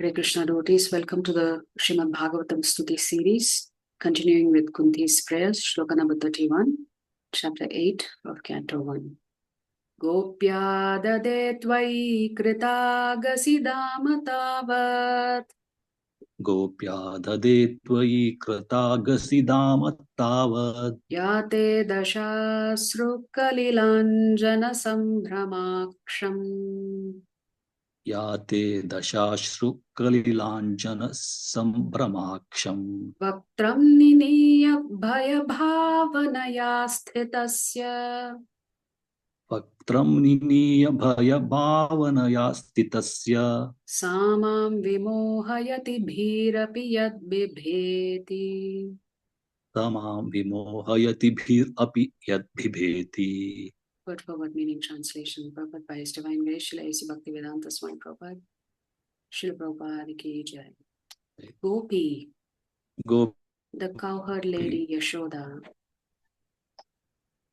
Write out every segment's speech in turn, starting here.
Hare Krishna devotees, welcome to the Srimad Bhagavatam Stuti series, continuing with Kunti's prayers, shloka number 31, chapter 8 of Canto 1. Gopya dade tvai kritagasi damatavat Gopya dade tvai kritagasi damatavat yate dashasru kalilanjana sambhramaksham Yate dashashru kalilanjana sambhramaksham Vaktram niniya bhaya bhavanaya sthitasya Vaktram niniya bhaya bhavanaya stitasya Samam vimohayati bhirapi yad bibheti. Tamam vimohayati bhir api yad bhibheti. Word for word meaning translation. Prabhupada by His Divine Grace, Srila A.C. Bhaktivedanta Swami Prabhupada. Srila Prabhupada ki jai. Gopi, Gopi, the cowherd lady Yashoda.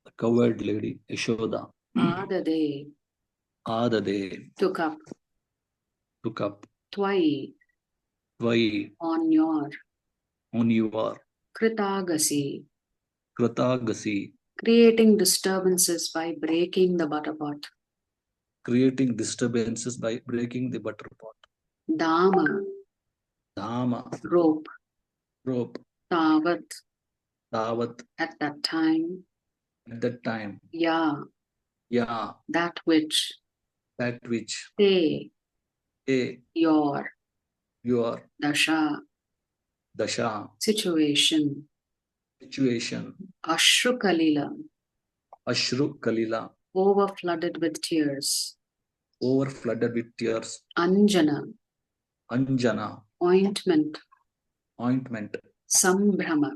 the coward lady Yashoda, Adade, Adade, took up. Tvai, on your. Kritagasi, Kritagasi, creating disturbances by breaking the butter pot. creating disturbances by breaking the butter pot. Dama, rope. Tavat, at that time. Yeah, that which. They, Your. Dasha, situation. Ashru Kalila, over flooded with tears. Anjana, ointment. Sambhrama,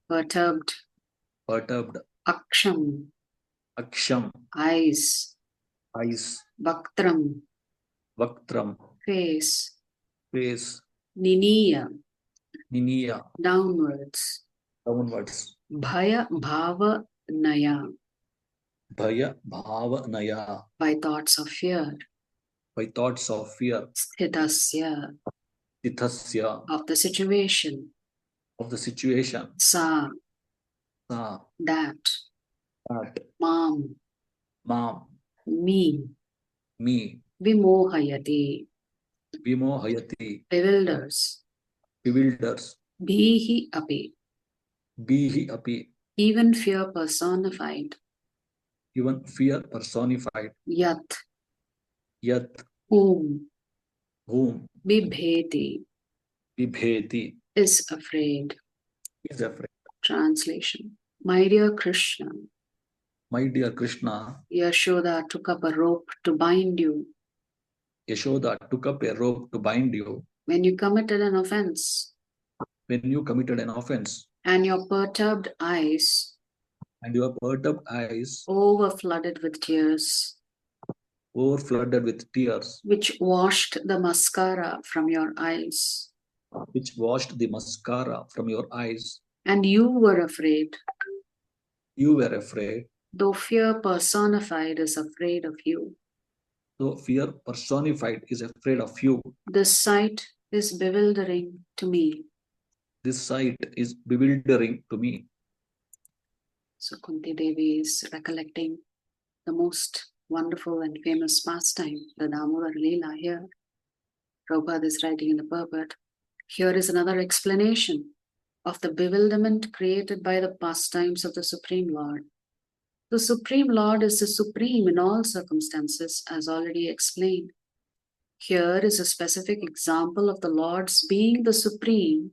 perturbed. Aksham, eyes. Vaktram, face. Niniya, downwards. Bhaya bhava naya, by thoughts of fear. Sthitasya, of the situation. Sa, that. Mam, me. Vimohayati, bewilders. Bhihi api, even fear personified. Yat, whom. Bibheti, is afraid. Translation. My dear Krishna, Yashoda took up a rope to bind you. When you committed an offense. And your perturbed eyes. Over flooded with tears. Which washed the mascara from your eyes. And you were afraid. Though fear personified is afraid of you. This sight is bewildering to me. So Kunti Devi is recollecting the most wonderful and famous pastime, the Damodar Leela here. Prabhupada is writing in the purport. Here is another explanation of the bewilderment created by the pastimes of the Supreme Lord. The Supreme Lord is the supreme in all circumstances, as already explained. Here is a specific example of the Lord's being the supreme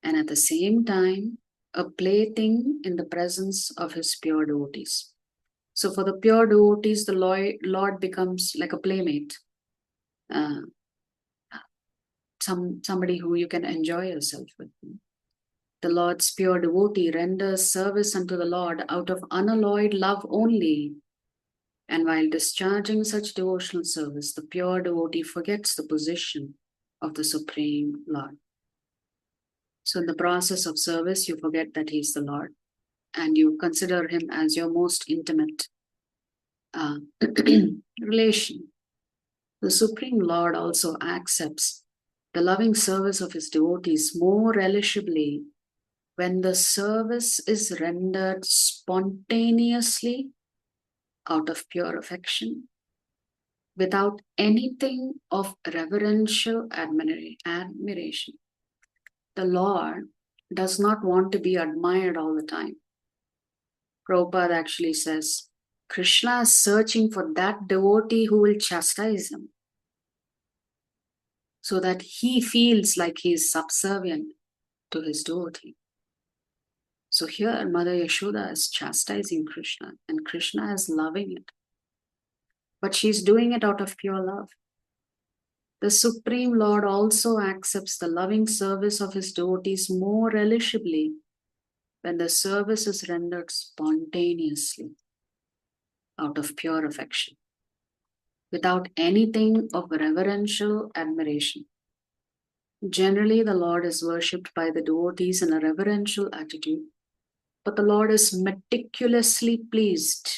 and at the same time a plaything in the presence of his pure devotees. So for the pure devotees, the Lord becomes like a playmate. Somebody who you can enjoy yourself with. The Lord's pure devotee renders service unto the Lord out of unalloyed love only. And while discharging such devotional service, the pure devotee forgets the position of the Supreme Lord. So in the process of service, you forget that He is the Lord and you consider Him as your most intimate relation. The Supreme Lord also accepts the loving service of his devotees more relishably when the service is rendered spontaneously out of pure affection, without anything of reverential admiration. The Lord does not want to be admired all the time. Prabhupada actually says, Krishna is searching for that devotee who will chastise him, so that he feels like he is subservient to his devotee. So here Mother Yashoda is chastising Krishna, and Krishna is loving it. But she's doing it out of pure love. The Supreme Lord also accepts the loving service of his devotees more relishably when the service is rendered spontaneously out of pure affection, without anything of reverential admiration. Generally, the Lord is worshipped by the devotees in a reverential attitude, but the Lord is meticulously pleased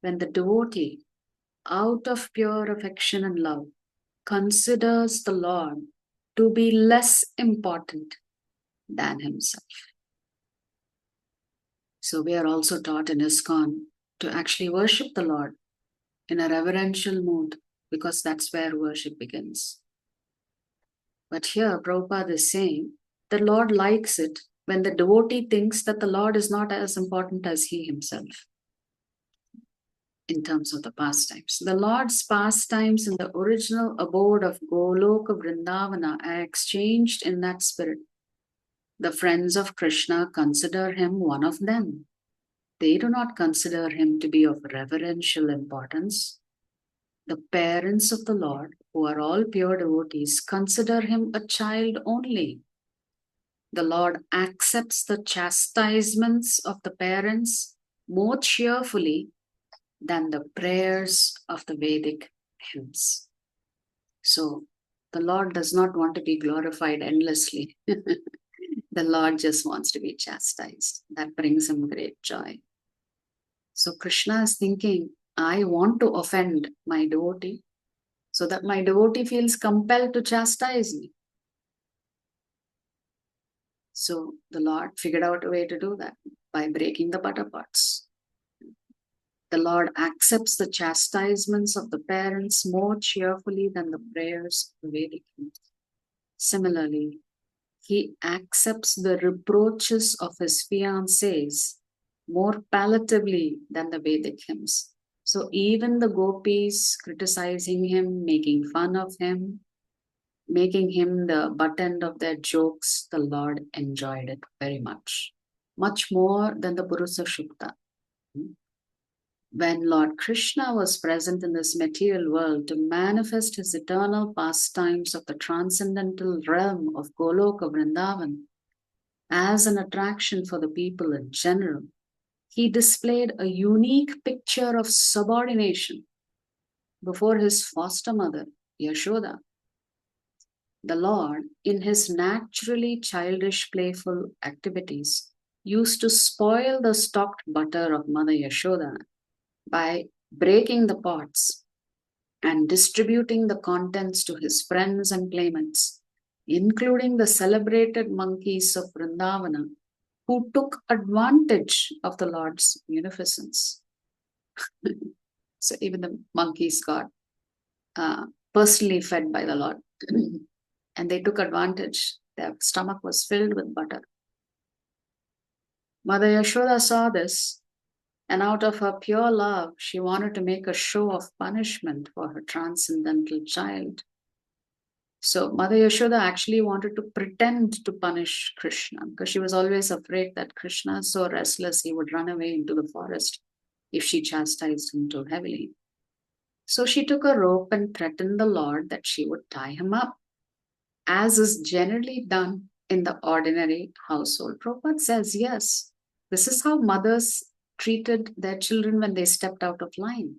when the devotee, out of pure affection and love, considers the Lord to be less important than himself. So we are also taught in ISKCON to actually worship the Lord in a reverential mood, because that's where worship begins. But here Prabhupada is saying the Lord likes it when the devotee thinks that the Lord is not as important as he himself. In terms of the pastimes, the Lord's pastimes in the original abode of Goloka Vrindavana are exchanged in that spirit. The friends of Krishna consider him one of them. They do not consider him to be of reverential importance. The parents of the Lord, who are all pure devotees, consider him a child only. The Lord accepts the chastisements of the parents more cheerfully than the prayers of the Vedic hymns. So the Lord does not want to be glorified endlessly. The Lord just wants to be chastised. That brings him great joy. So Krishna is thinking, I want to offend my devotee so that my devotee feels compelled to chastise me. So the Lord figured out a way to do that by breaking the butter pots. The Lord accepts the chastisements of the parents more cheerfully than the prayers of the Vedic hymns. Similarly, he accepts the reproaches of his fiancés more palatably than the Vedic hymns. So even the gopis criticizing him, making fun of him, making him the butt end of their jokes, the Lord enjoyed it very much. Much more than the Purusa Shukta. When Lord Krishna was present in this material world to manifest his eternal pastimes of the transcendental realm of Goloka Vrindavan as an attraction for the people in general, he displayed a unique picture of subordination before his foster mother, Yashoda. The Lord, in his naturally childish, playful activities, used to spoil the stocked butter of Mother Yashoda by breaking the pots and distributing the contents to his friends and playmates, including the celebrated monkeys of Vrindavana, who took advantage of the Lord's munificence. So even the monkeys got personally fed by the Lord, and they took advantage. Their stomach was filled with butter. Mother Yashoda saw this, and out of her pure love, she wanted to make a show of punishment for her transcendental child. So Mother Yashoda actually wanted to pretend to punish Krishna, because she was always afraid that Krishna is so restless he would run away into the forest if she chastised him too heavily. So she took a rope and threatened the Lord that she would tie him up, as is generally done in the ordinary household. Prabhupada says, yes, this is how mothers treated their children when they stepped out of line.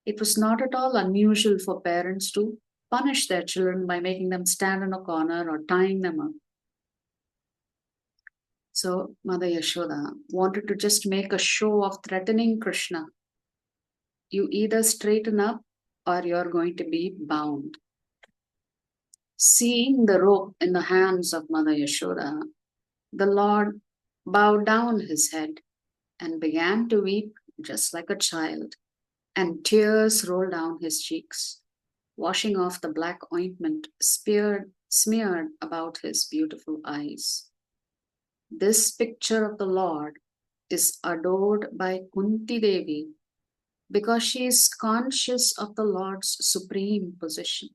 It was not at all unusual for parents to punish their children by making them stand in a corner or tying them up. So Mother Yashoda wanted to just make a show of threatening Krishna. You either straighten up or you're going to be bound. Seeing the rope in the hands of Mother Yashoda, the Lord bowed down his head and began to weep just like a child, and tears rolled down his cheeks, washing off the black ointment smeared about his beautiful eyes. This picture of the Lord is adored by Kunti Devi because she is conscious of the Lord's supreme position.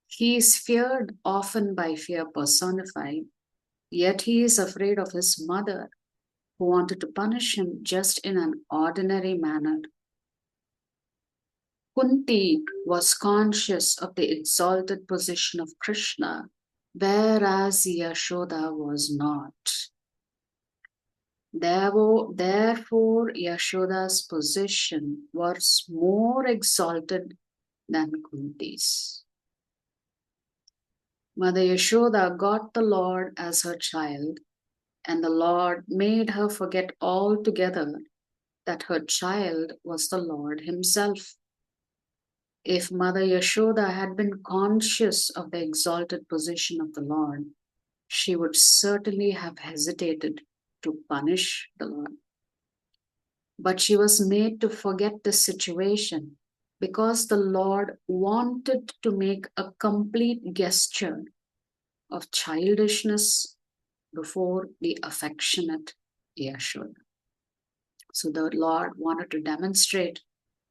He is feared often by fear personified, yet he is afraid of his mother, who wanted to punish him just in an ordinary manner. Kunti was conscious of the exalted position of Krishna, whereas Yashoda was not. Therefore, Yashoda's position was more exalted than Kunti's. Mother Yashoda got the Lord as her child, and the Lord made her forget altogether that her child was the Lord himself. If Mother Yashoda had been conscious of the exalted position of the Lord, she would certainly have hesitated to punish the Lord. But she was made to forget this situation because the Lord wanted to make a complete gesture of childishness before the affectionate Yashoda. So the Lord wanted to demonstrate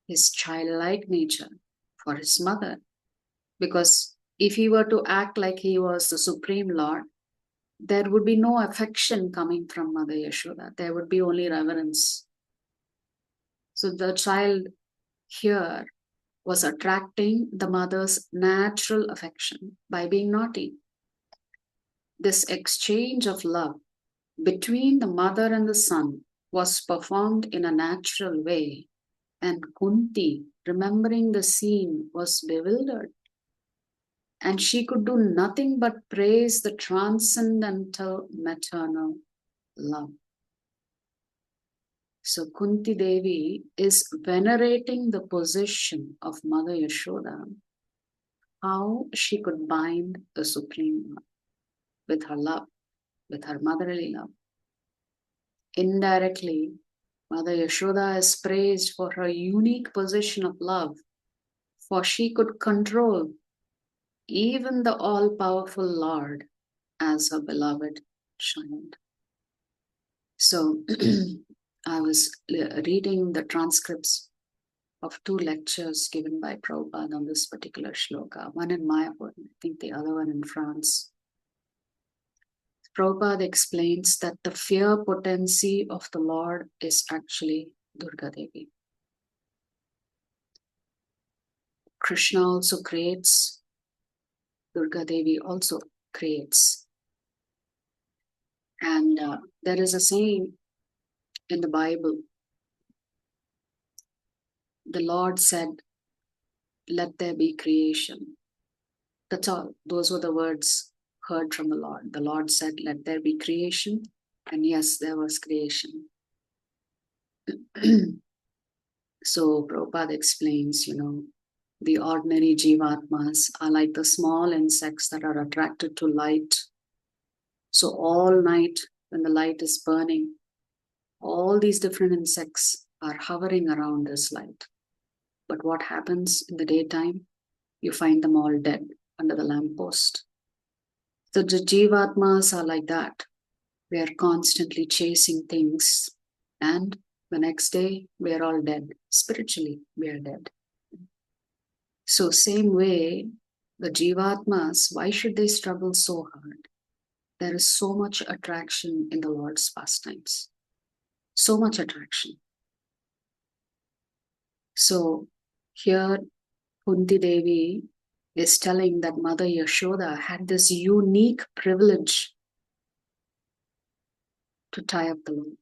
his childlike nature for his mother, because if he were to act like he was the Supreme Lord, there would be no affection coming from Mother Yashoda. There would be only reverence. So the child here was attracting the mother's natural affection by being naughty. This exchange of love between the mother and the son was performed in a natural way, and Kunti, remembering the scene, was bewildered. And she could do nothing but praise the transcendental maternal love. So Kunti Devi is venerating the position of Mother Yashoda, how she could bind the Supreme Lord with her love, with her motherly love. Indirectly, Mother Yashoda is praised for her unique position of love, for she could control even the all-powerful Lord as her beloved child. So I was reading the transcripts of 2 lectures given by Prabhupada on this particular shloka, one in Mayapur, I think the other one in France. Prabhupada explains that the fear potency of the Lord is actually Durga Devi. Krishna also creates, Durga Devi also creates. And there is a saying in the Bible, the Lord said, "Let there be creation." That's all. Those were the words heard from the Lord. The Lord said, "Let there be creation." And yes, there was creation. So Prabhupada explains, the ordinary Jivatmas are like the small insects that are attracted to light. So all night when the light is burning, all these different insects are hovering around this light. But what happens in the daytime? You find them all dead under the lamppost. So the Jivatmas are like that. We are constantly chasing things, and the next day we are all dead. Spiritually, we are dead. So same way, the Jivatmas, why should they struggle so hard? There is so much attraction in the Lord's pastimes. So much attraction. So here Kunti Devi is telling that Mother Yashoda had this unique privilege to tie up the Lord.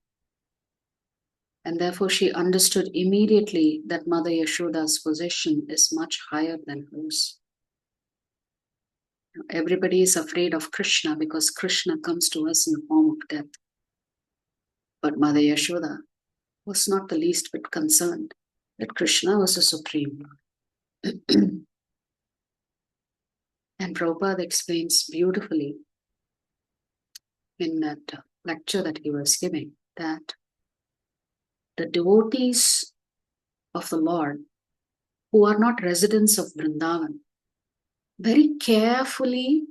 And therefore she understood immediately that Mother Yashoda's position is much higher than hers. Everybody is afraid of Krishna because Krishna comes to us in the form of death. But Mother Yashoda was not the least bit concerned. that Krishna was the Supreme Lord. And Prabhupada explains beautifully in that lecture that he was giving that the devotees of the Lord who are not residents of Vrindavan very carefully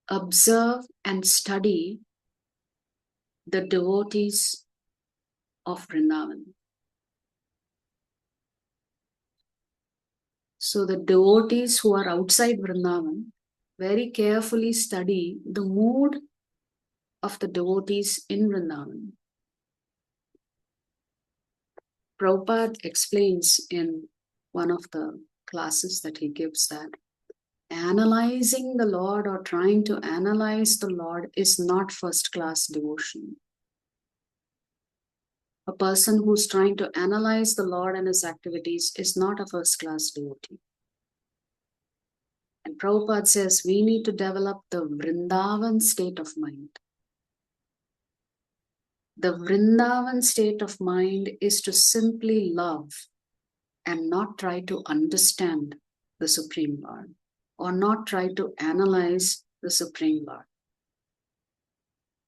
observe and study the devotees of Vrindavan. So the devotees who are outside Vrindavan very carefully study the mood of the devotees in Vrindavan. Prabhupada explains in one of the classes that he gives that analyzing the Lord or trying to analyze the Lord is not first-class devotion. A person who's trying to analyze the Lord and his activities is not a first-class devotee. And Prabhupada says we need to develop the Vrindavan state of mind. The Vrindavan state of mind is to simply love and not try to understand the Supreme Lord or not try to analyze the Supreme Lord.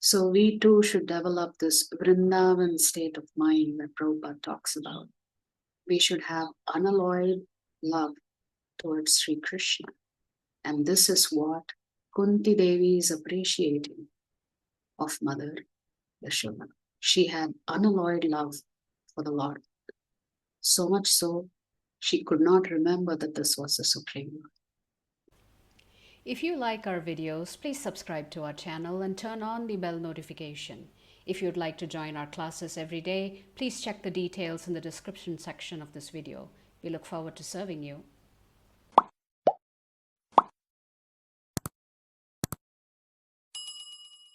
So we too should develop this Vrindavan state of mind that Prabhupada talks about. We should have unalloyed love towards Sri Krishna. And this is what Kunti Devi is appreciating of Mother Yashoda. She had unalloyed love for the Lord. So much so, she could not remember that this was the Supreme Lord. If you like our videos, please subscribe to our channel and turn on the bell notification. If you'd like to join our classes every day, please check the details in the description section of this video. We look forward to serving you.